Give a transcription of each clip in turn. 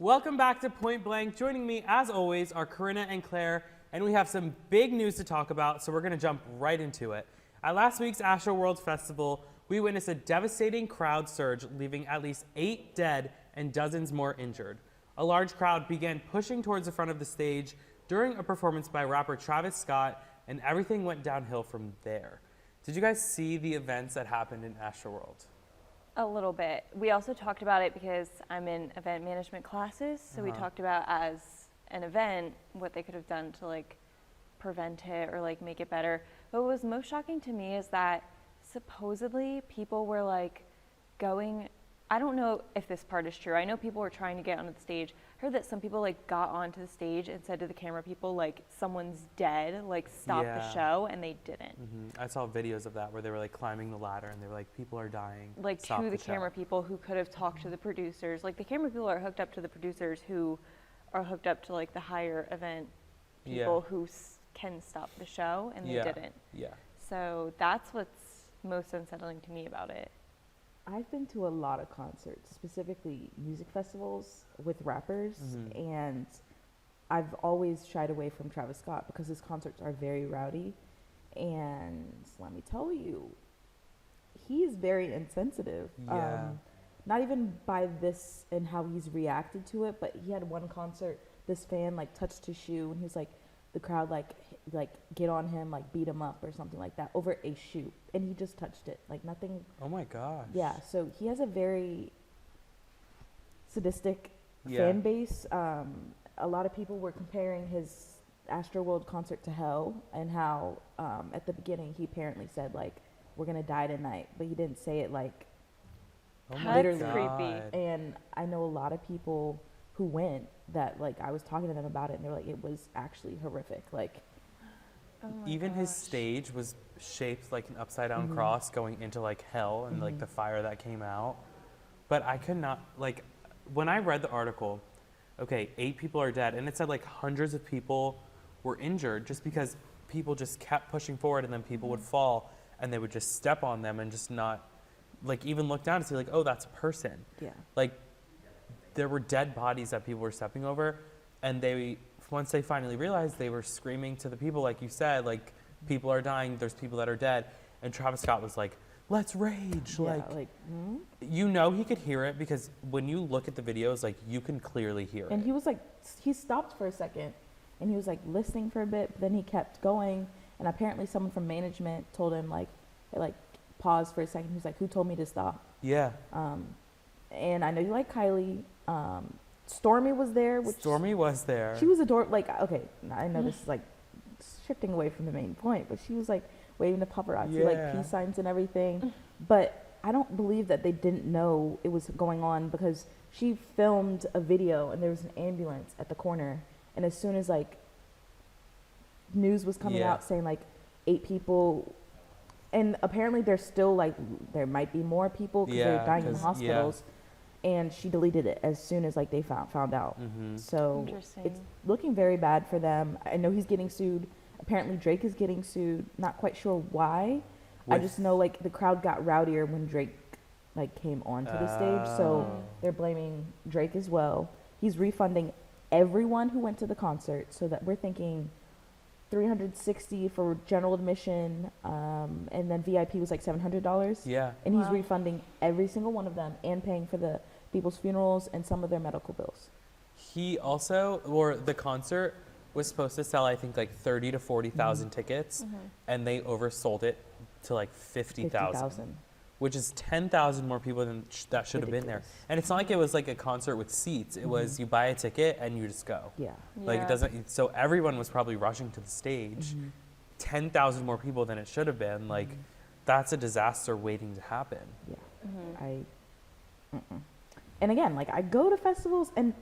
Welcome back to Point Blank. Joining me, as always, are Corinna and Claire, and we have some big news to talk about, so we're going to jump right into it. At last week's Astroworld Festival, we witnessed a devastating crowd surge, leaving at least 8 dead and dozens more injured. A large crowd began pushing towards the front of the stage during a performance by rapper Travis Scott, and everything went downhill from there. Did you guys see the events that happened in Astroworld? A little bit. We also talked about it because I'm in event management classes, so we talked about as an event what they could have done to like prevent it or like make it better. But what was most shocking to me is that supposedly people were like going, I don't know if this part is true. I know people were trying to get onto the stage. I heard that some people like got onto the stage and said to the camera people like someone's dead, like stop the show, and they didn't. I saw videos of that where they were like climbing the ladder and they were like, people are dying. Like to the camera people who could have talked to the producers. Like the camera people are hooked up to the producers who are hooked up to like the higher event people who can stop the show, and they didn't. Yeah. So that's what's most unsettling to me about it. I've been to a lot of concerts, specifically music festivals with rappers, and I've always shied away from Travis Scott because his concerts are very rowdy. And let me tell you, he is very insensitive. Yeah. Not even by this and how he's reacted to it, but he had one concert, this fan like touched his shoe, and he was like, the crowd like get on him, like beat him up or something like that over a shoe, and he just touched it, like nothing. Oh my gosh. Yeah, so he has a very sadistic fan base. A lot of people were comparing his Astroworld concert to hell, and how at the beginning he apparently said like, we're gonna die tonight, but he didn't say it like That's creepy. And I know a lot of people who went that like I was talking to them about it, and they're like, it was actually horrific. Like, even his stage was shaped like an upside down cross going into like hell, and like the fire that came out. But I could not, like, when I read the article, okay, 8 people are dead, and it said like hundreds of people were injured just because people just kept pushing forward, and then people would fall and they would just step on them and just not like even look down and see like, oh, that's a person. yeah. Like, there were dead bodies that people were stepping over, and they, once they finally realized, they were screaming to the people, like you said, like, people are dying, there's people that are dead, and Travis Scott was like, let's rage. Yeah, like you know he could hear it, because when you look at the videos, like, you can clearly hear and it. he was like, he stopped for a second, and he was like listening for a bit, but then he kept going, and apparently someone from management told him like pause for a second. He was like, who told me to stop? Yeah. And I know you like Kylie. Stormy was there. Stormy was there. She was adorable. Like, okay, I know this is like shifting away from the main point, but she was like waving to paparazzi, like peace signs and everything. But I don't believe that they didn't know it was going on, because she filmed a video and there was an ambulance at the corner, and as soon as like news was coming out saying like 8 people, and apparently there's still like, there might be more people because they're dying in hospitals. And she deleted it as soon as like they found out. So it's looking very bad for them. I know he's getting sued. Apparently Drake is getting sued. Not quite sure why. I just know like the crowd got rowdier when Drake like came onto the stage. So they're blaming Drake as well. He's refunding everyone who went to the concert, so that we're thinking $360 for general admission, and then VIP was like $700. Yeah. And he's refunding every single one of them and paying for the people's funerals and some of their medical bills. He also, or the concert was supposed to sell, I think, like 30 to 40,000 tickets, and they oversold it to like 50,000, which is 10,000 more people than that should have been there. And it's not like it was like a concert with seats. It was, you buy a ticket and you just go. Yeah. Like, it doesn't, so everyone was probably rushing to the stage. 10,000 more people than it should have been. Like, that's a disaster waiting to happen. Yeah. And again, like, I go to festivals, and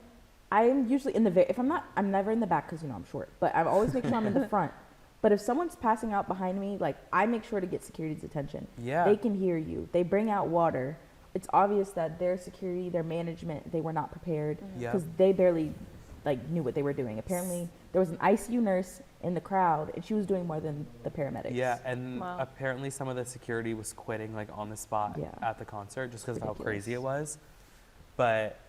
I'm usually in the I'm never in the back because, you know, I'm short, but I always make sure I'm in the front. But if someone's passing out behind me, like, I make sure to get security's attention. Yeah. They can hear you. They bring out water. It's obvious that their security, their management, they were not prepared, because they barely like knew what they were doing. Apparently there was an ICU nurse in the crowd, and she was doing more than the paramedics. Yeah, and apparently some of the security was quitting like on the spot at the concert just because of how crazy it was. But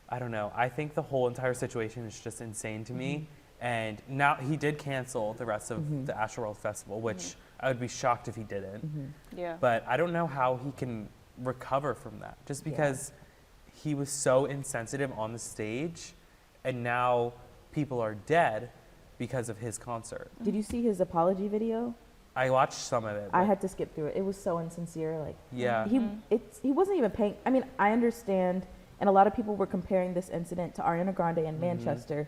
I don't know. I think the whole entire situation is just insane to me. Mm-hmm. And now he did cancel the rest of the Astroworld Festival, which I would be shocked if he didn't. Yeah. But I don't know how he can recover from that, just Yeah. because he was so insensitive on the stage, and now people are dead because of his concert. Did you see his apology video? I watched some of it. I but had to skip through it. It was so insincere. Like yeah, he wasn't even paying. I mean, I understand, and a lot of people were comparing this incident to Ariana Grande in Manchester.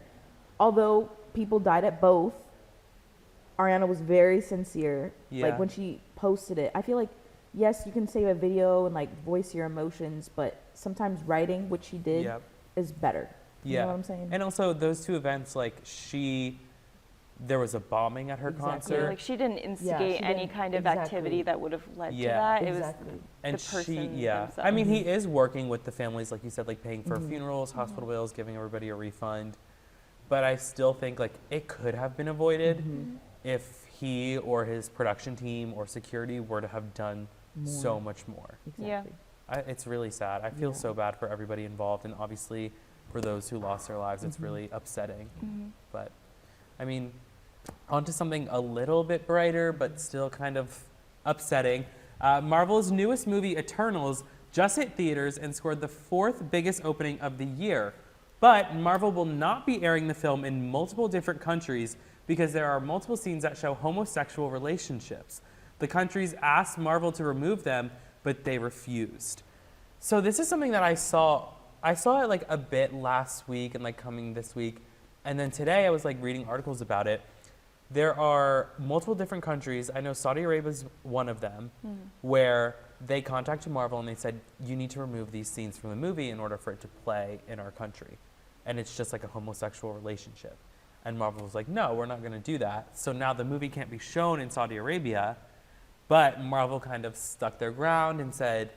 Although people died at both, Ariana was very sincere. Yeah. Like when she posted it, I feel like yes, you can save a video and like voice your emotions, but sometimes writing, which she did, Yep. is better. You yeah. know what I'm saying? And also those two events, like there was a bombing at her Exactly. concert, Like she didn't instigate she any didn't- kind of exactly. activity that would have led to Yeah. that. It was Exactly. and the person yeah. I themselves. mean, he is working with the families, like you said, like paying for Mm-hmm. funerals, hospital bills, giving everybody a refund. But I still think like it could have been avoided Mm-hmm. if he or his production team or security were to have done so much more. Yeah. Exactly. It's really sad. I feel Yeah. so bad for everybody involved, and obviously for those who lost their lives, it's really upsetting. But I mean, on to something a little bit brighter, but still kind of upsetting. Marvel's newest movie, Eternals, just hit theaters and scored the 4th biggest opening of the year. But Marvel will not be airing the film in multiple different countries because there are multiple scenes that show homosexual relationships. The countries asked Marvel to remove them, but they refused. So this is something that I saw it like a bit last week and like coming this week. And then today I was like reading articles about it. There are multiple different countries. I know Saudi Arabia is one of them, where they contacted Marvel and they said, you need to remove these scenes from the movie in order for it to play in our country. And it's just like a homosexual relationship. And Marvel was like, no, we're not going to do that. So now the movie can't be shown in Saudi Arabia, but Marvel kind of stuck their ground and said,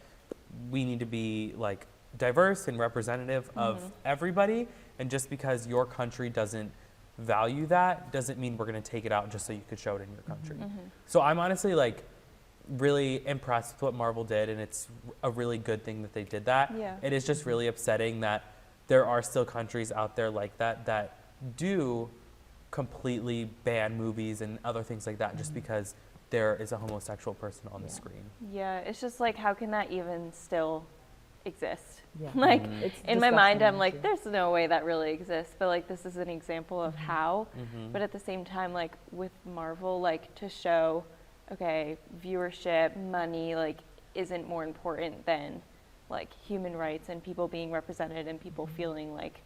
we need to be like diverse and representative of everybody. And just because your country doesn't value that doesn't mean we're going to take it out just so you could show it in your country. So I'm honestly like really impressed with what Marvel did, and it's a really good thing that they did that. Yeah. It is just really upsetting that there are still countries out there like that do completely ban movies and other things like that just because there is a homosexual person on the screen. Yeah, it's just like, how can that even still exist? Yeah. Like, It's in my mind, disgusting, I'm like, honestly. there's no way that really exists. But like, this is an example of how. Mm-hmm. But at the same time, like with Marvel, like to show, okay, viewership, money, like isn't more important than like human rights and people being represented and people feeling like,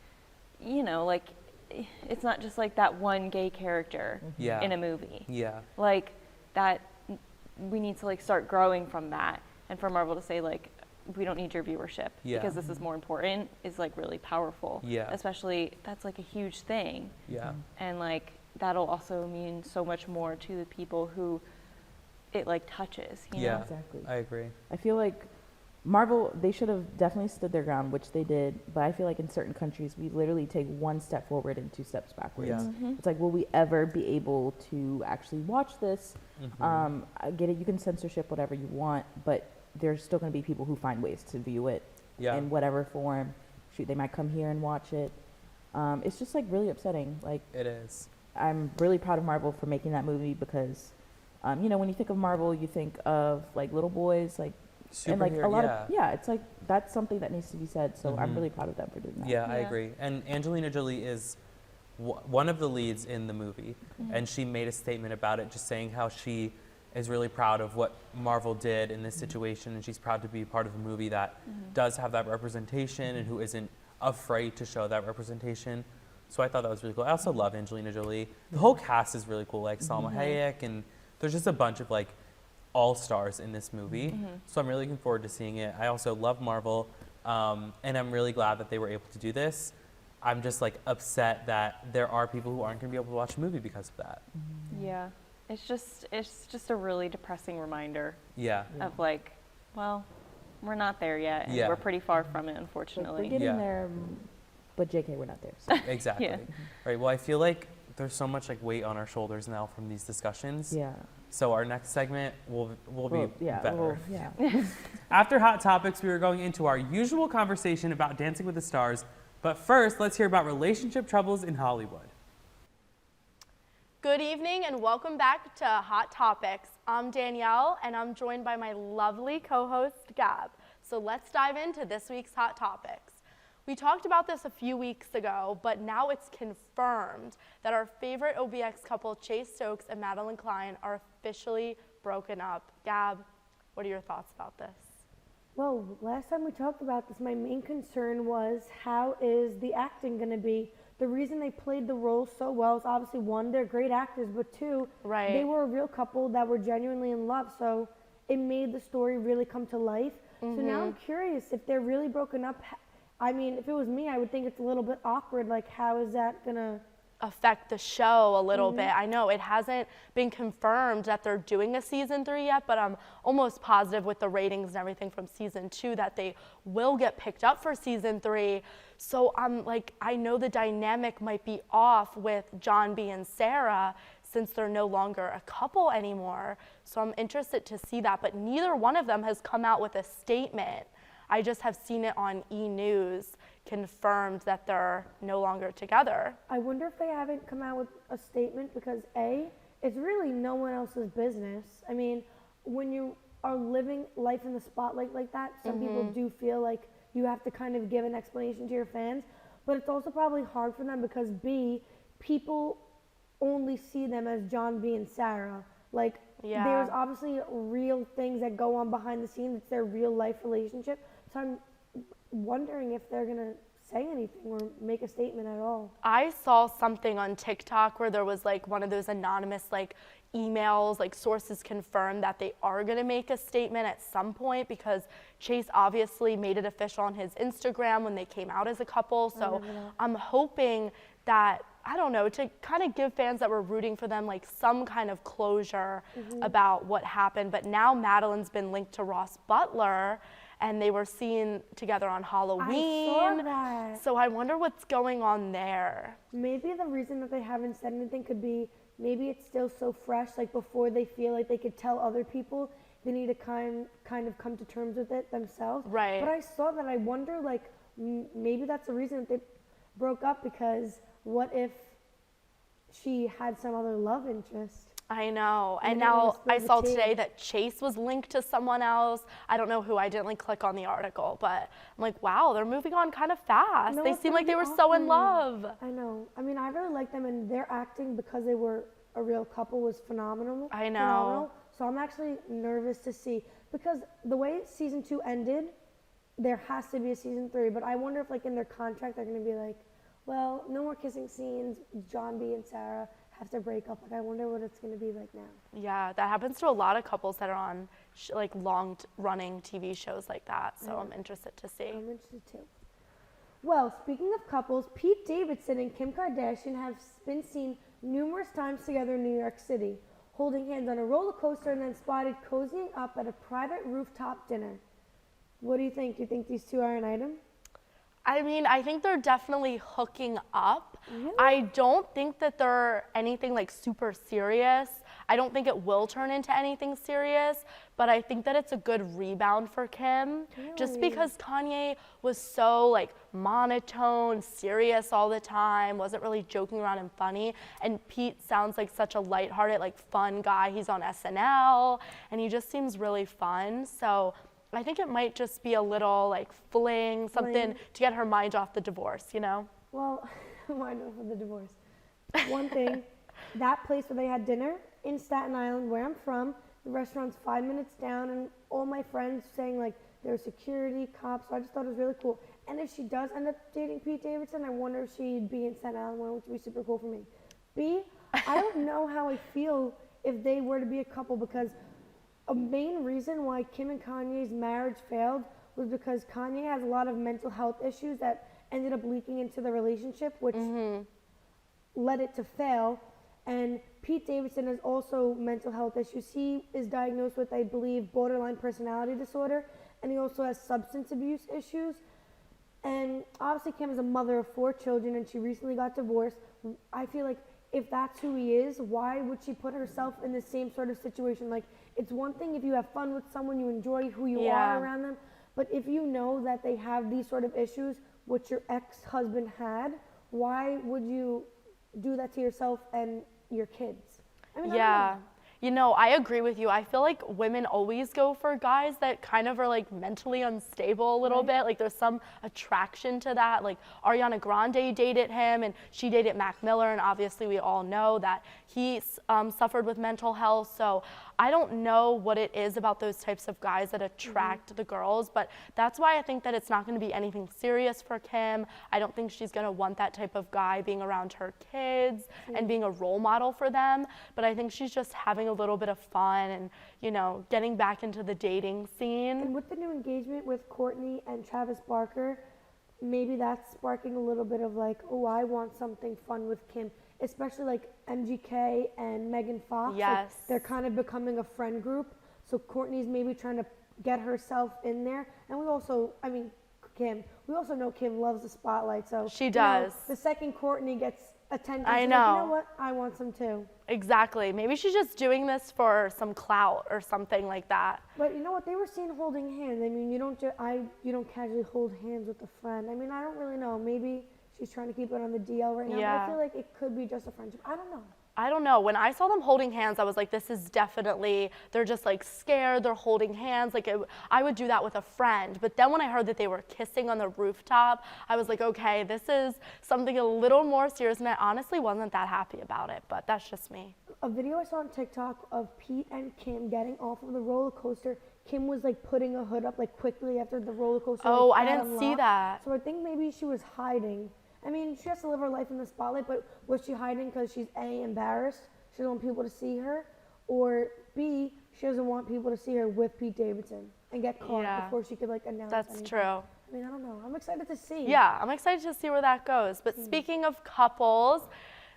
you know, like it's not just like that one gay character Yeah. in a movie. Yeah. Like that, we need to like start growing from that. And for Marvel to say like, we don't need your viewership Yeah. because this is more important is like really powerful. Yeah. Especially that's like a huge thing. Yeah. And like that'll also mean so much more to the people who it like touches, you Yeah. know? Exactly. I agree. I feel like Marvel, they should have definitely stood their ground, which they did. But I feel like in certain countries, we literally take one step forward and 2 steps backwards. Yeah. Mm-hmm. It's like, will we ever be able to actually watch this? Mhm. I get it, you can censorship whatever you want, but there's still going to be people who find ways to view it Yeah. in whatever form. Shoot, they might come here and watch it. It's just like really upsetting. Like, It is. I'm really proud of Marvel for making that movie because, you know, when you think of Marvel, you think of like little boys, like, and like a Superhero- lot yeah. of, yeah, it's like, that's something that needs to be said. So I'm Mhm. really proud of them for doing that. Yeah, I Yeah. agree. And Angelina Jolie is one of the leads in the movie, and she made a statement about it, just saying how she is really proud of what Marvel did in this situation, and she's proud to be part of a movie that does have that representation and who isn't afraid to show that representation. So I thought that was really cool. I also love Angelina Jolie. The whole cast is really cool, like Salma Hayek, and there's just a bunch of like all-stars in this movie. So I'm really looking forward to seeing it. I also love Marvel, and I'm really glad that they were able to do this. I'm just like upset that there are people who aren't going to be able to watch a movie because of that. Yeah. It's just a really depressing reminder Yeah. of like, well, we're not there yet. And Yeah. we're pretty far from it, Like, unfortunately. we're getting Yeah. there, but JK, we're not there. So. Exactly. Yeah. Right. Well, I feel like there's so much like weight on our shoulders now from these discussions. Yeah. So our next segment will be yeah, better. well, yeah. After Hot Topics, we are going into our usual conversation about Dancing with the Stars, But first, let's hear about relationship troubles in Hollywood. Good evening and welcome back to Hot Topics. I'm Danielle and I'm joined by my lovely co-host Gab. So let's dive into this week's Hot Topics. We talked about this a few weeks ago, but now it's confirmed that our favorite OBX couple, Chase Stokes and Madeline Klein, are officially broken up. Gab, what are your thoughts about this? Well, last time we talked about this, my main concern was how is the acting going to be? The reason they played the role so well is obviously one, they're great actors, but two, Right. they were a real couple that were genuinely in love. So it made the story really come to life. So now I'm curious if they're really broken up. I mean, if it was me, I would think it's a little bit awkward. Like, how is that going to Affect the show a little bit. I know it hasn't been confirmed that they're doing a season 3 yet, but I'm almost positive with the ratings and everything from season 2 that they will get picked up for season 3. So I'm like, I know the dynamic might be off with John B and Sarah since they're no longer a couple anymore. So I'm interested to see that, but neither one of them has come out with a statement. I just have seen it on E! News confirmed that they're no longer together. I wonder if they haven't come out with a statement because A, it's really no one else's business. I mean, when you are living life in the spotlight like that, some people do feel like you have to kind of give an explanation to your fans, but it's also probably hard for them because B, people only see them as John B and Sarah. Like, Yeah. there's obviously real things that go on behind the scenes. It's their real life relationship. So I'm wondering if they're going to say anything or make a statement at all. I saw something on TikTok where there was like one of those anonymous like emails, like sources confirmed that they are going to make a statement at some point because Chase obviously made it official on his Instagram when they came out as a couple. So I'm hoping that, I don't know, to kind of give fans that were rooting for them like some kind of closure about what happened. But now Madeline's been linked to Ross Butler and they were seen together on Halloween. I saw that. So I wonder what's going on there. Maybe the reason that they haven't said anything could be maybe it's still so fresh, like before they feel like they could tell other people, they need to kind of come to terms with it themselves. Right. But I saw that, I wonder, like, maybe that's the reason that they broke up, because what if she had some other love interest? I know. And And they don't now wanna spill I the saw tea. today that Chase was linked to someone else. I don't know who. I didn't like click on the article, but I'm like, wow, they're moving on kind of fast. No, They it's seem gonna like they be were so in awkward. love. I know. I mean, I really like them, and their acting, because they were a real couple, was phenomenal. I know. Phenomenal. So I'm actually nervous to see, because the way season 2 ended, there has to be a season 3. But I wonder if, like, in their contract, they're going to be like, well, no more kissing scenes. John B and Sarah have to break up. Like, I wonder what it's going to be like now. Yeah, that happens to a lot of couples that are on like long-running TV shows like that. So I'm interested to see. I'm interested too. Well, speaking of couples, Pete Davidson and Kim Kardashian have been seen numerous times together in New York City, holding hands on a roller coaster and then spotted cozying up at a private rooftop dinner. What do you think? Do you think these two are an item? I mean, I think they're definitely hooking up. Really? I don't think that they're anything like super serious. I don't think it will turn into anything serious, but I think that it's a good rebound for Kim. Just Really? because Kanye was so like monotone, serious all the time, wasn't really joking around and funny. And Pete sounds like such a lighthearted, like fun guy. He's on SNL and he just seems really fun. So I think it might just be a little like fling, something to get her mind off the divorce, you know? Well, why not for the divorce? One thing, that place where they had dinner in Staten Island, where I'm from, the restaurant's 5 minutes down, and all my friends saying like there's security, cops, so I just thought it was really cool. And if she does end up dating Pete Davidson, I wonder if she'd be in Staten Island, which would be super cool for me. B, I don't know how I feel if they were to be a couple, because a main reason why Kim and Kanye's marriage failed was because Kanye has a lot of mental health issues that ended up leaking into the relationship, which led it to fail. And Pete Davidson has also mental health issues. He is diagnosed with, I believe, borderline personality disorder, and he also has substance abuse issues. And obviously Kim is a mother of 4 children, and she recently got divorced. I feel like if that's who he is, why would she put herself in the same sort of situation? Like, it's one thing if you have fun with someone, you enjoy who you Yeah. are around them, but if you know that they have these sort of issues, what your ex-husband had, why would you do that to yourself and your kids? I mean, I don't Yeah. know. You know, I agree with you. I feel like women always go for guys that kind of are like mentally unstable a little bit. Like there's some attraction to that. Like Ariana Grande dated him and she dated Mac Miller, and obviously we all know that he suffered with mental health. So I don't know what it is about those types of guys that attract the girls, but that's why I think that it's not going to be anything serious for Kim. I don't think she's going to want that type of guy being around her kids and being a role model for them. But I think she's just having a little bit of fun and, you know, getting back into the dating scene. And with the new engagement with Courtney and Travis Barker, maybe that's sparking a little bit of like, oh, I want something fun with Kim, especially like MGK and Megan Fox. Like, Yes. they're kind of becoming a friend group. So Courtney's maybe trying to get herself in there. And we also, I mean, Kim, we also know Kim loves the spotlight. So She you know, does. the second Courtney gets attention, I she's like, you know. know what? I want some too. Exactly. Maybe she's just doing this for some clout or something like that. But you know what? They were seen holding hands. I mean, you don't casually hold hands with a friend. I mean, I don't really know. Maybe she's trying to keep it on the DL right now. But Yeah. I feel like it could be just a friendship. I don't know. I don't know. When I saw them holding hands, I was like, this is definitely, they're just like scared, they're holding hands. Like I would do that with a friend. But then when I heard that they were kissing on the rooftop, I was like, okay, this is something a little more serious. And I honestly wasn't that happy about it, but that's just me. A video I saw on TikTok of Pete and Kim getting off of the roller coaster. Kim was like putting a hood up like quickly after the roller coaster. Oh, like, I got didn't see unlocked. that. So I think maybe she was hiding. I mean, she has to live her life in the spotlight, but was she hiding because she's A, embarrassed, she doesn't want people to see her, or B, she doesn't want people to see her with Pete Davidson and get caught Yeah. before she could like announce That's anything. true. I mean, I don't know. I'm excited to see. Yeah, I'm excited to see where that goes. But speaking of couples,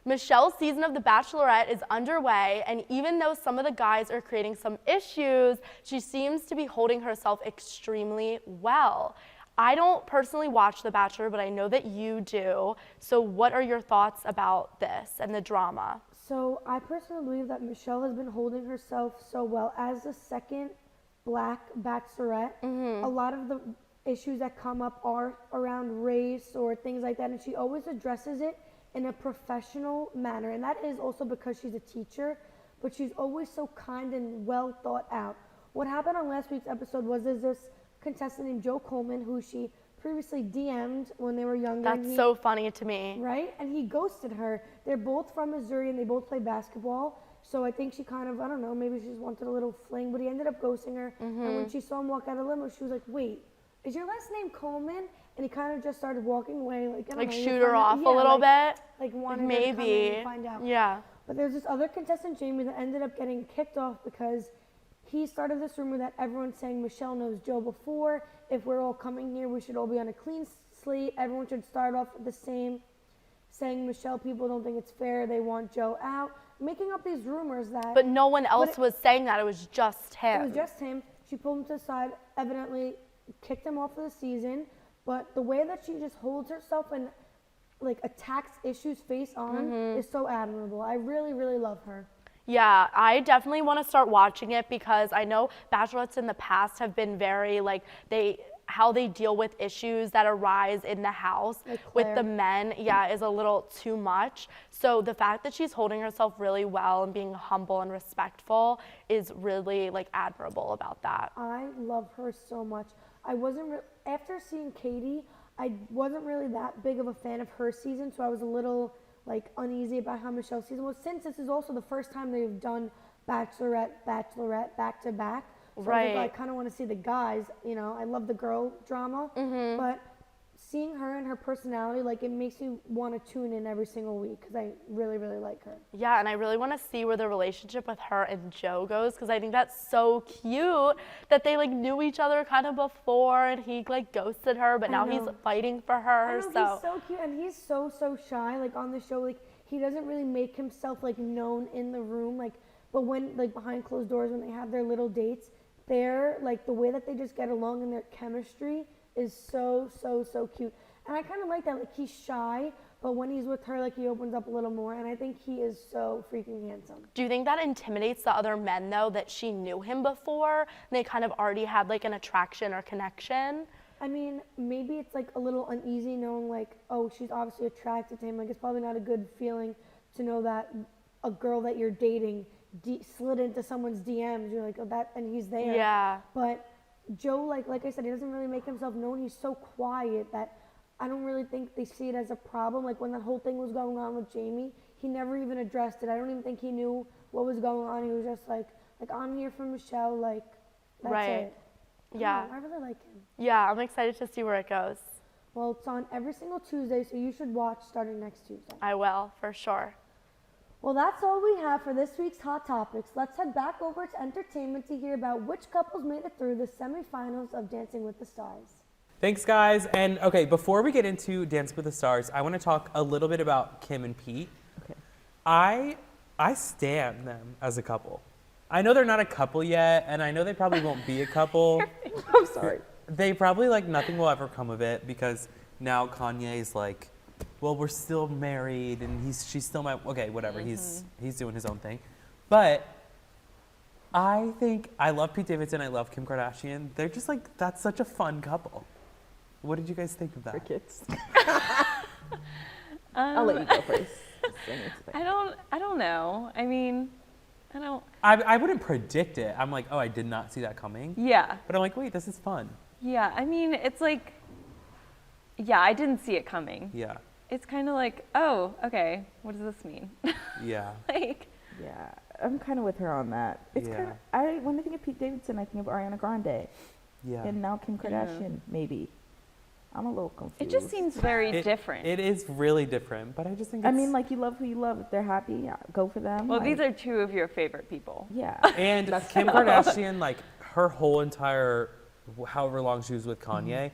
Michelle's season of The Bachelorette is underway, and even though some of the guys are creating some issues, she seems to be holding herself extremely well. I don't personally watch The Bachelor, but I know that you do. So what are your thoughts about this and the drama? So I personally believe that Michelle has been holding herself so well as the second black bachelorette. A lot of the issues that come up are around race or things like that, and she always addresses it in a professional manner. And that is also because she's a teacher, but she's always so kind and well thought out. What happened on last week's episode was there's this contestant named Joe Coleman who she previously DM'd when they were younger. and That's he- so funny to me. Right? And he ghosted her. They're both from Missouri and they both play basketball. So I think she kind of, I don't know, maybe she just wanted a little fling, but he ended up ghosting her. And when she saw him walk out of the limo, she was like, wait, is your last name Coleman? And he kind of just started walking away, like, I don't Like know, shoot her off a yeah, little like, bit? Like wanted her to come in Maybe. and find out. Yeah. But there's this other contestant, Jamie, that ended up getting kicked off because he started this rumor that everyone's saying Michelle knows Joe before. If we're all coming here, we should all be on a clean slate. Everyone should start off the same, saying Michelle, people don't think it's fair. They want Joe out. Making up these rumors that But no one else it- was saying that. It was just him. it was just him. She pulled him to the side, evidently kicked him off for the season. But the way that she just holds herself and like attacks issues face on is so admirable. I really, really love her. Yeah, I definitely want to start watching it because I know bachelorettes in the past have been very like how they deal with issues that arise in the house Like with Claire. the men, is a little too much. So the fact that she's holding herself really well and being humble and respectful is really like admirable about that. I love her so much. I wasn't after seeing Katie, I wasn't really that big of a fan of her season, so I was a little like uneasy about how Michelle's season was. Since this is also the first time they've done Bachelorette back to back, so Right. I kind of want to see the guys. You know, I love the girl drama, but seeing her and her personality, like it makes me want to tune in every single week because I really, really like her. Yeah, and I really want to see where the relationship with her and Joe goes because I think that's so cute that they like knew each other kind of before and he like ghosted her, but I now he's know. fighting for I her. know, he's so cute and he's so shy. Like on the show, like he doesn't really make himself like known in the room. Like, but when like behind closed doors when they have their little dates, they're like the way that they just get along and their chemistry is so cute. And I kind of like that. Like he's shy, but when he's with her, like he opens up a little more. And I think he is so freaking handsome. Do you think that intimidates the other men though that she knew him before and they kind of already had like an attraction or connection? I mean, maybe it's like a little uneasy knowing like, oh, she's obviously attracted to him. Like, it's probably not a good feeling to know that a girl that you're dating slid into someone's DMs. You're like, oh, that, and he's there. Yeah. But Joe, like I said, he doesn't really make himself known. He's so quiet that I don't really think they see it as a problem. Like when that whole thing was going on with Jamie, he never even addressed it. I don't even think he knew what was going on. He was just like I'm here for Michelle. Like, that's Right. it. Yeah. I really like him. Yeah, I'm excited to see where it goes. Well, it's on every single Tuesday, so you should watch starting next Tuesday. I will, for sure. Well, that's all we have for this week's Hot Topics. Let's head back over to entertainment to hear about which couples made it through the semifinals of Dancing with the Stars. Thanks, guys. And okay, before we get into Dance with the Stars, I want to talk a little bit about Kim and Pete. Okay. I stan them as a couple. I know they're not a couple yet, and I know they probably won't be a couple. I'm sorry. They probably like nothing will ever come of it because now Kanye's like, well, we're still married, and she's still my whatever. He's doing his own thing, but I think I love Pete Davidson. I love Kim Kardashian. They're just like that's such a fun couple. What did you guys think of that? Crickets. I'll let you go first. I don't know. I mean, I don't. I wouldn't predict it. I'm like, oh, I did not see that coming. Yeah. But I'm like, wait, this is fun. Yeah. I mean, it's like, yeah, I didn't see it coming. Yeah. It's kind of like, oh, okay, what does this mean? Yeah. Like, Yeah, I'm kind of with her on that. It's Yeah. when I think of Pete Davidson, I think of Ariana Grande, Yeah. and now Kim Kardashian, maybe. I'm a little confused. it just seems very different. It is really different, but I just think I it's, mean, like, you love who you love. If they're happy, yeah, go for them. well, like, these are two of your favorite people. Yeah. and Kim Kardashian, like her whole entire, however long she was with Kanye,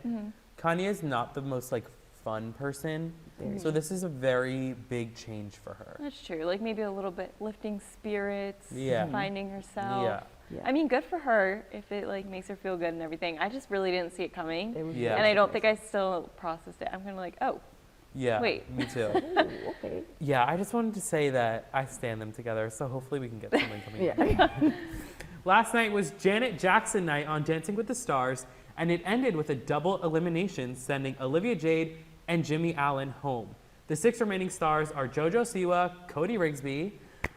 Kanye is not the most like fun person. Very So this is a very big change for her. That's true. Like maybe a little bit lifting spirits, Yeah. finding herself. Yeah. Yeah. I mean, good for her if it like makes her feel good and everything. I just really didn't see it coming. It was Yeah. And I don't think I still processed it. I'm kind of like, oh, Yeah. Wait. Me too. Ooh, okay. Yeah, I just wanted to say that I stand them together, so hopefully we can get something coming up. Yeah. Last night was Janet Jackson night on Dancing with the Stars, and it ended with a double elimination, sending Olivia Jade and Jimmy Allen home. The 6 remaining stars are JoJo Siwa, Cody Rigsby,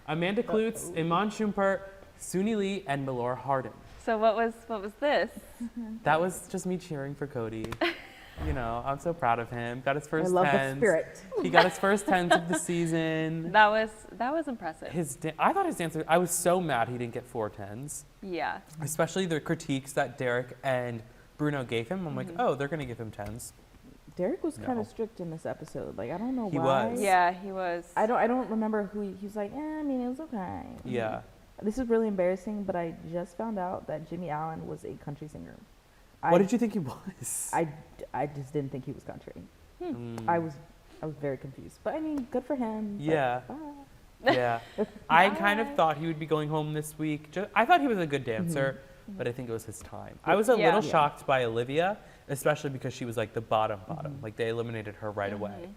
Amanda Klutz, Iman Shumpert, Suni Lee, and Melora Hardin. so what was this? That was just me cheering for Cody. You know, I'm so proud of him. Got his I first love the tens. spirit. He got his first tens of the season. That was impressive. I thought his dance. I was so mad he didn't get 4 tens, Yeah. especially the critiques that Derek and Bruno gave him. I'm like, oh, they're gonna give him 10s. Derek was kind No. of strict in this episode. Like, I don't know He why. was. Yeah, he was. I don't remember who he was like, I mean, it was okay. Yeah. This is really embarrassing, but I just found out that Jimmy Allen was a country singer. What did you think he was? I just didn't think he was country. Mm. I was very confused. But I mean, good for him. but Yeah. bye. Yeah. I kind of thought he would be going home this week. I thought he was a good dancer, but I think it was his time. I was a Yeah. little Yeah. shocked by Olivia, especially because she was like the bottom. Like they eliminated her right away.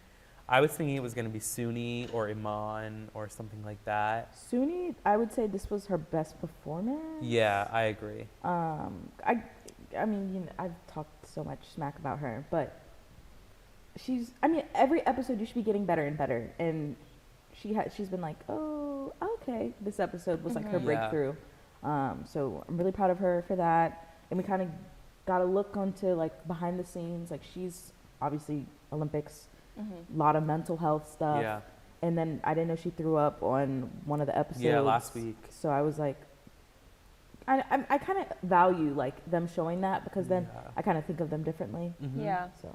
I was thinking it was going to be Suni or Iman or something like that. Suni, I would say this was her best performance. Yeah, I agree. I mean, you know, I've talked so much smack about her, but I mean, every episode you should be getting better and better. And she's been like, oh, okay. This episode was like her Yeah. breakthrough. So I'm really proud of her for that. And we kind of got a look onto like behind the scenes. Like she's obviously Olympics, a lot of mental health stuff. Yeah. And then I didn't know she threw up on one of the episodes. Yeah, last week. So I was like, I kind of value like them showing that because then Yeah. I kind of think of them differently. Mhm. Yeah. So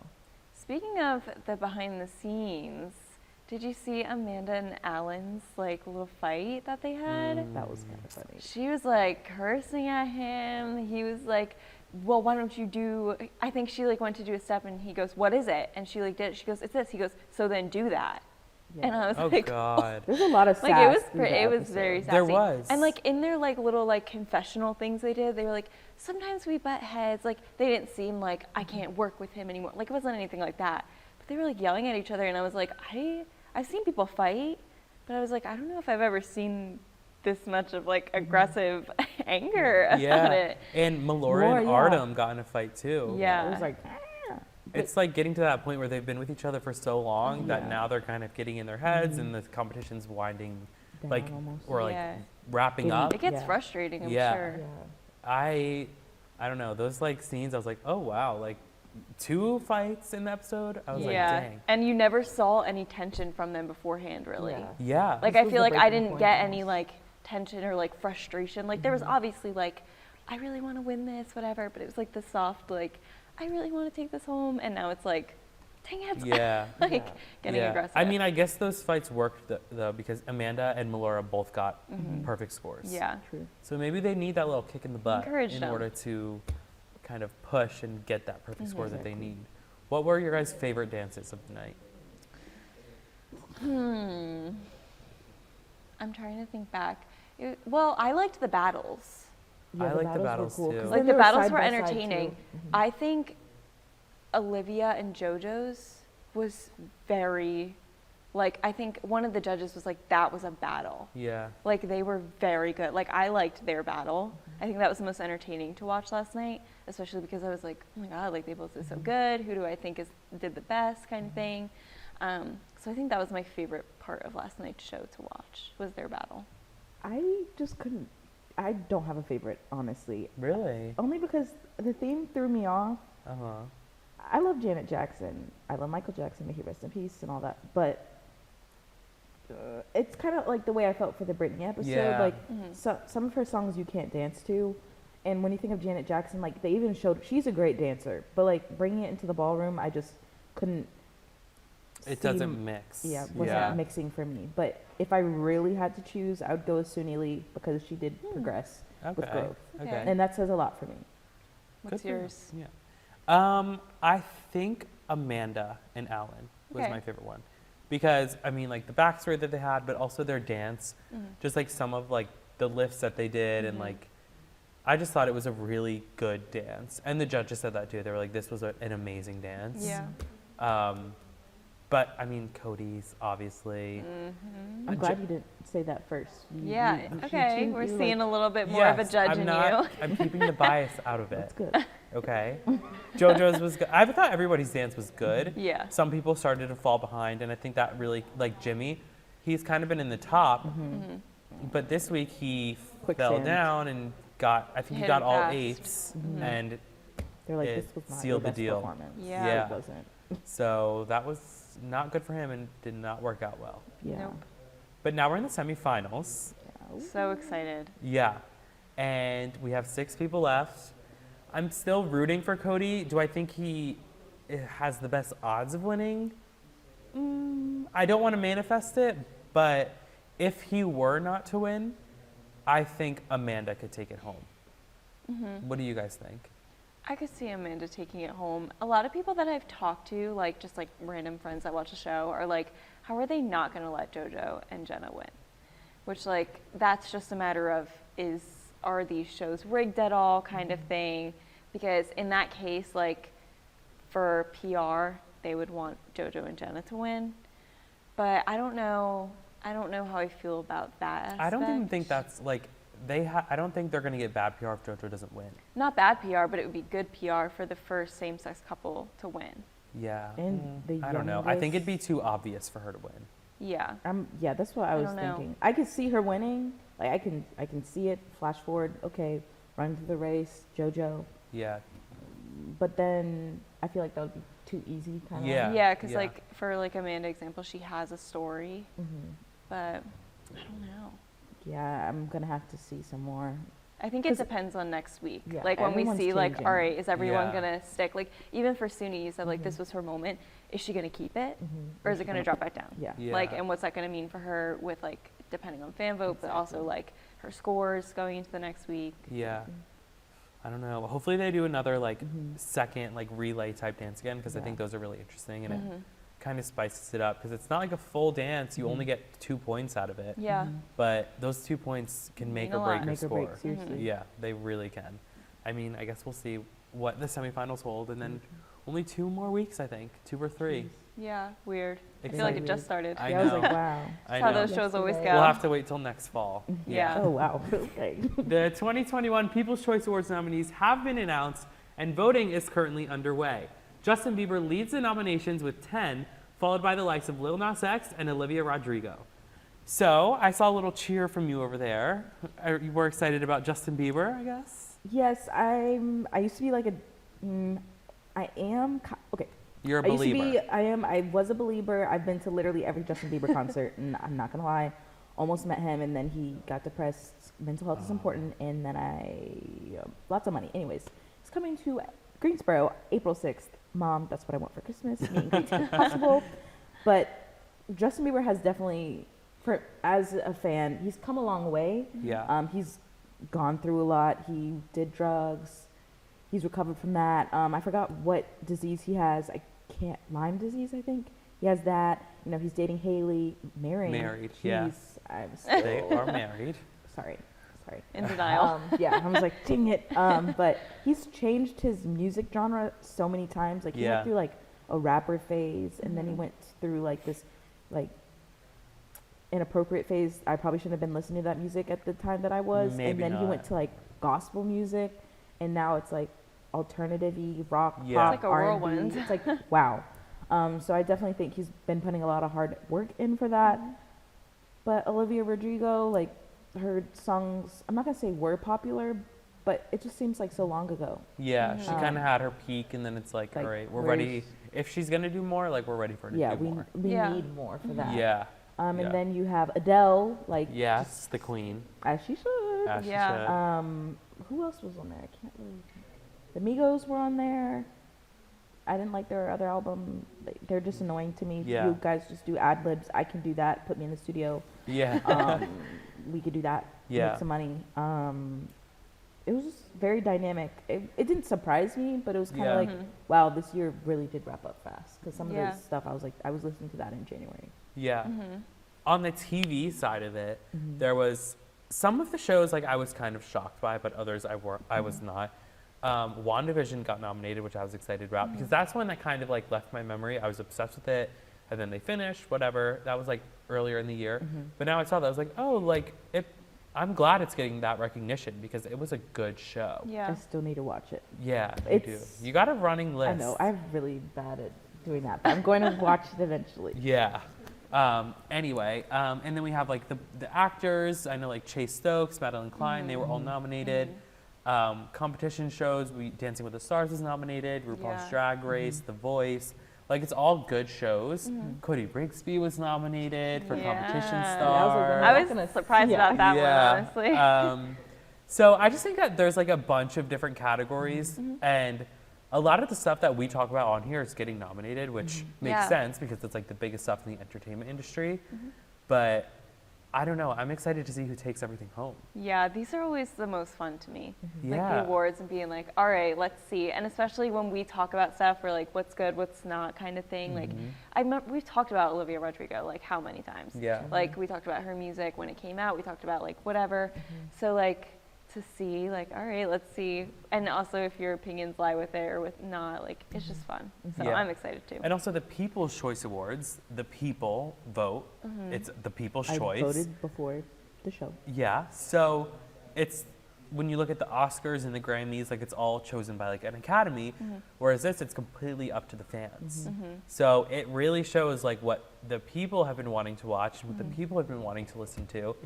Speaking of the behind the scenes, did you see Amanda and Alan's like little fight that they had? that was kind of funny. She was like cursing at him. He was like, well, why don't you do, I think she like went to do a step and he goes, what is it? And she like did it. She goes, it's this. He goes, so then do that. Yeah. And I was Oh like, God. There's a lot of like sass it was through the it was episode. very sassy. There was. And like in their like little like confessional things they did, they were like, sometimes we butt heads. Like they didn't seem like I can't work with him anymore. Like it wasn't anything like that. But they were like yelling at each other, and I was like, I've seen people fight, but I was like, I don't know if I've ever seen this much of like aggressive anger about Yeah. it. And Melora Melora, and yeah. Artem got in a fight too. Yeah. It was like, it's like getting to that point where they've been with each other for so long that Yeah. now they're kind of getting in their heads and the competition's winding, Down like, almost. or like Yeah. wrapping Getting- up. It gets Yeah. frustrating, I'm Yeah. sure. Yeah. I don't know, those like scenes, I was like, oh wow, like 2 fights in the episode? I was Yeah. like, dang. And you never saw any tension from them beforehand, really. Yeah. Yeah. Like This I was feel the like I breaking didn't point get any almost. like tension or like frustration. Like there was obviously like, I really want to win this, whatever. But it was like the soft like, I really want to take this home. And now it's like, dang it. Yeah. like Yeah. getting Yeah. aggressive. I mean, I guess those fights worked though because Amanda and Melora both got perfect scores. yeah. True. So maybe they need that little kick in the butt Encourage in them. order to kind of push and get that perfect score that they Exactly. need. What were your guys' favorite dances of the night? I'm trying to think back. Well, I liked the battles. I like the were battles cool, too. 'cause Like then the they battles side were by side, entertaining. too. I think Olivia and JoJo's was very, like, I think one of the judges was like, that was a battle. Yeah. Like, they were very good. Like, I liked their battle. I think that was the most entertaining to watch last night, especially because I was like, oh my God, like, they both did so good. Who do I think did the best kind of thing? So I think that was my favorite part of last night's show to watch, was their battle. I just couldn't. I don't have a favorite, honestly. Really? Only because the theme threw me off. Uh-huh. I love Janet Jackson. I love Michael Jackson, may he rest in peace, and all that. But it's kind of like the way I felt for the Britney episode. Yeah. Like some of her songs you can't dance to, and when you think of Janet Jackson, like they even showed she's a great dancer, but like bringing it into the ballroom, I just couldn't. It see- doesn't mix. Yeah, wasn't Yeah. mixing for me. But if I really had to choose, I would go with Suni Lee because she did progress with Okay. growth, Okay. and that says a lot for me. What's Good for you. yours? Yeah. I think Amanda and Alan was Okay. my favorite one. Because, I mean, like the backstory that they had, but also their dance, just like some of like the lifts that they did and like, I just thought it was a really good dance. And the judges said that too. They were like, this was an amazing dance. Yeah. But I mean, Cody's obviously. I'm glad you didn't say that first. Yeah, okay. We're seeing a little bit more of a Yes, judge I'm in not, you. I'm keeping the bias out of it. That's good. Okay. JoJo's was good. I thought everybody's dance was good. Yeah. Some people started to fall behind, and I think that really, like Jimmy, he's kind of been in the top. But this week he fell Quicksand. down and got, I think he Hit got him all fast. 8s. And They're like, it this was not sealed the your best deal. performance. Yeah. Yeah. It wasn't. so that was not good for him and did not work out well. Yeah. Nope. But now we're in the semifinals. So excited. Yeah. And we have 6 people left. I'm still rooting for Cody. Do I think he has the best odds of winning? I don't want to manifest it, but if he were not to win, I think Amanda could take it home. What do you guys think? I could see Amanda taking it home. A lot of people that I've talked to, like just like random friends that watch the show, are like, how are they not going to let JoJo and Jenna win? Which like, that's just a matter of are these shows rigged at all kind of thing? Because in that case, like for PR, they would want JoJo and Jenna to win. But I don't know how I feel about that I don't even aspect. think that's like I don't think they're going to get bad PR if JoJo doesn't win. Not bad PR, but it would be good PR for the first same-sex couple to win. Yeah. And the I don't know. I think it'd be youngest- too obvious for her to win. Yeah. Yeah, that's what I I was don't know. thinking. I could see her winning. Like I can see it. Flash forward. Okay, running through the race, JoJo. Yeah. But then I feel like that would be too easy. Kind of. Yeah. Yeah, because like for like Amanda example, she has a story, but I don't know. Yeah, I'm gonna have to see some more. I think it 'Cause- depends on next week. Yeah, Like when we everyone's see like, changing. all right, is everyone Yeah. gonna stick? Like even for Suni, you said like this was her moment. Is she gonna keep it, or is it gonna drop back down? Yeah. Yeah. Like, and what's that gonna mean for her with like depending on fan vote, but also like her scores going into the next week. Yeah. I don't know. Hopefully they do another like second like relay type dance again because I think those are really interesting and it kind of spices it up because it's not like a full dance. You only get 2 points out of it. Yeah. But those 2 points can make Mean or a break lot. your Make or score. break, seriously. Yeah, they really can. I mean, I guess we'll see what the semifinals hold and then only 2 more weeks, I think. 2 or 3. Yeah. Weird. I feel Exciting. like it just started. I Yeah, I was know. like, wow. I That's how know. those shows always go. Yesterday. We'll have to wait till next fall. Yeah. Oh wow. Okay. The 2021 People's Choice Awards nominees have been announced and voting is currently underway. Justin Bieber leads the nominations with 10, followed by the likes of Lil Nas X and Olivia Rodrigo. So I saw a little cheer from you over there. You were excited about Justin Bieber, I guess? Yes, I used to be like okay. You're a I used to believer. be, I was a believer. I've been to literally every Justin Bieber concert, and I'm not gonna lie, almost met him, and then he got depressed. Mental health is important, and then lots of money. Anyways, he's coming to Greensboro, April 6th. Mom, that's what I want for Christmas. Meet and greet if possible. But Justin Bieber has definitely, as a fan, he's come a long way. Yeah. He's gone through a lot. He did drugs. He's recovered from that. I forgot what disease he has. Lyme disease, I think. He has that. You know, he's dating Haley, married. Yeah. I'm They still, are married. sorry. In denial. Yeah, I was like, dang it. But he's changed his music genre so many times. Like, he Yeah. went through like a rapper phase, and then he went through like this, like, inappropriate phase. I probably shouldn't have been listening to that music at the time that I was. Maybe and then he not. went to like gospel music, and now it's like alternative-y, rock, Yeah. pop, It's like a R&B. whirlwind. It's like, wow. So I definitely think he's been putting a lot of hard work in for that. But Olivia Rodrigo, like, her songs, I'm not gonna say were popular, but it just seems like so long ago. Yeah, she Mhm. kind of had her peak, and then it's like, Like, all right, we're where's- ready. If she's gonna do more, like, we're ready for her to Yeah, do more. we Yeah. need more for that. Yeah. And yeah. then you have Adele, like, Yes, the queen. as she should. As she Yeah. should. Who else was on there? I can't really. The Migos were on there. I didn't like their other album. They're just annoying to me. Yeah. You guys just do ad libs. I can do that. Put me in the studio. Yeah. We could do that. Yeah. Make some money. It was just very dynamic. It didn't surprise me, but it was kind of Yeah. like, wow, this year really did wrap up fast. Because some of Yeah. the stuff I was listening to that in January. Yeah. Mm-hmm. On the TV side of it, Mhm. there was some of the shows like I was kind of shocked by, but others I was not. WandaVision got nominated, which I was excited about because that's one that kind of like left my memory. I was obsessed with it, and then they finished, whatever. That was like earlier in the year, but now I saw that I was like, oh, like I'm glad it's getting that recognition because it was a good show. Yeah. I still need to watch it. Yeah, you do. It's- You got a running list. I know. I'm really bad at doing that, but I'm going to watch it eventually. Yeah. Anyway, and then we have like the actors. I know like Chase Stokes, Madeline Klein, they were all nominated. Competition shows, Dancing with the Stars was nominated, RuPaul's Yeah. Drag Race, The Voice. Like it's all good shows. Cody Brigsby was nominated for Competition Yeah. Yeah, I was like, Star. I'm I not was gonna- surprised yeah. about that Yeah. one, honestly. So I just think that there's like a bunch of different categories, and a lot of the stuff that we talk about on here is getting nominated, which makes Yeah. sense because it's like the biggest stuff in the entertainment industry. But I don't know. I'm excited to see who takes everything home. Yeah, these are always the most fun to me. Like Yeah. the awards and being like, all right, let's see. And especially when we talk about stuff, we're like, what's good, what's not kind of thing. Like, I remember we've talked about Olivia Rodrigo, like how many times? Yeah. Like we talked about her music when it came out. We talked about like whatever. So like to see like, all right, let's see. And also if your opinions lie with it or with not, like it's just fun. So Yeah. I'm excited too. And also the People's Choice Awards, the people vote. It's the People's I Choice. voted before the show. Yeah. So it's when you look at the Oscars and the Grammys, like it's all chosen by like an academy, whereas this it's completely up to the fans. So it really shows like what the people have been wanting to watch, what the people have been wanting to listen to.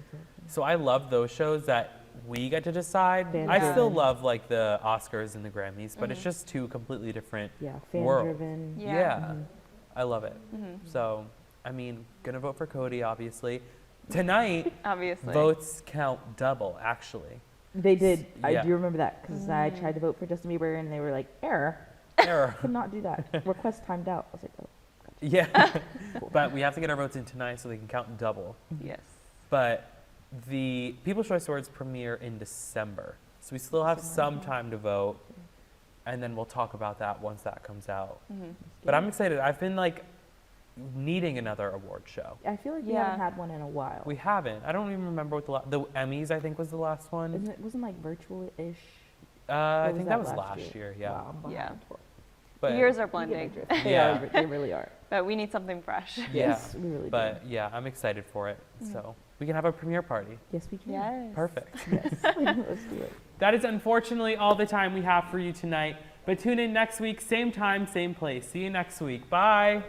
So I love those shows that we get to decide. Fan I still driven. love like the Oscars and the Grammys, but it's just two completely different Yeah, fan worlds. driven. Yeah. I love it. So, I mean, gonna vote for Cody, obviously. Tonight, Obviously. votes count double, actually. They did. Yeah. I do remember that because I tried to vote for Justin Bieber and they were like, error. Error. Could not do that. Request timed out. I was like, oh. Yeah. But we have to get our votes in tonight so they can count double. Yes. But the People's Choice Awards premiere in December. So we still have some time to vote. And then we'll talk about that once that comes out. But I'm excited. I've been like needing another award show. I feel like we Yeah. haven't had one in a while. We haven't. I don't even remember what the Emmys, I think, was the last one. Wasn't like virtual-ish. I Or think that was last year, yeah. Wow, I'm Yeah. behind. But Years are You get my blending, drift. They Yeah. are. They really are. but we need something fresh. yeah. Yes, we really But yeah, I'm excited for it. So we can have a premiere party. do. Yes, we can. Yes. Perfect. Yes. Let's do it. That is unfortunately all the time we have for you tonight. But tune in next week, same time, same place. See you next week. Bye.